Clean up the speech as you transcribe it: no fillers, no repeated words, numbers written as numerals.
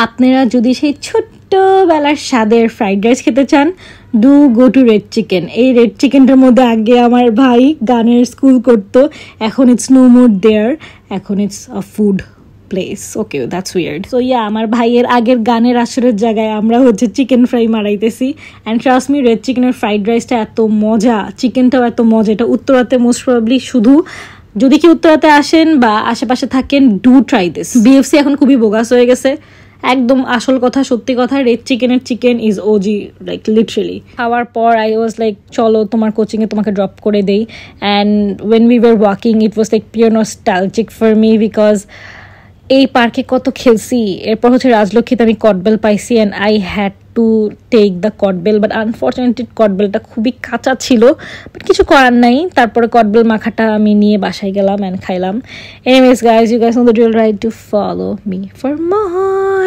আপনারা যদি সেই ছোট্টবেলার স্বাদের ফ্রাইড রাইস খেতে চান, do go to red chicken. এই রেড চিকেনটার মধ্যে আগে আমার ভাই গানের স্কুল করতো, এখন ইটস নো মোর দেয়ার, এখন it's a food place. Okay, that's weird. So yeah, আমার ভাইয়ের আগের গানের আসরের জায়গায় আমরা হচ্ছে চিকেন ফ্রাই মারাইতেছি। অ্যান্ড ট্রাস্ট মি, রেড চিকেনের ফ্রাইড রাইসটা এত মজা, চিকেনটাও এত মজা। এটা উত্তরাতে মোস্ট প্রবাবলি শুধু, যদি কি উত্তরাতে আসেন বা আশেপাশে থাকেন, ডু ট্রাই দিস। বিএফসি এখন খুবই বোগাস হয়ে গেছে, একদম আসল কথা, সত্যি কথা। রেড চিকেনের chicken is OG, like literally. খাওয়ার পর আই ওয়াজ লাইক, চলো তোমার কোচিংয়ে তোমাকে ড্রপ করে দেই। And when we were walking, it was like pure nostalgic for me, because এই পার্কে কত খেলছি। এরপর হচ্ছে রাজলক্ষ্মীতে আমি কটবেল পাইছি, and I had to take the kathbel, but unfortunately কটবেলটা খুবই কাঁচা ছিল, বাট কিছু করার নাই। তারপরে কটবেল মাখাটা আমি নিয়ে বাসায় গেলাম অ্যান্ড খাইলাম। Anyways guys, you guys know the drill, right to follow me for more.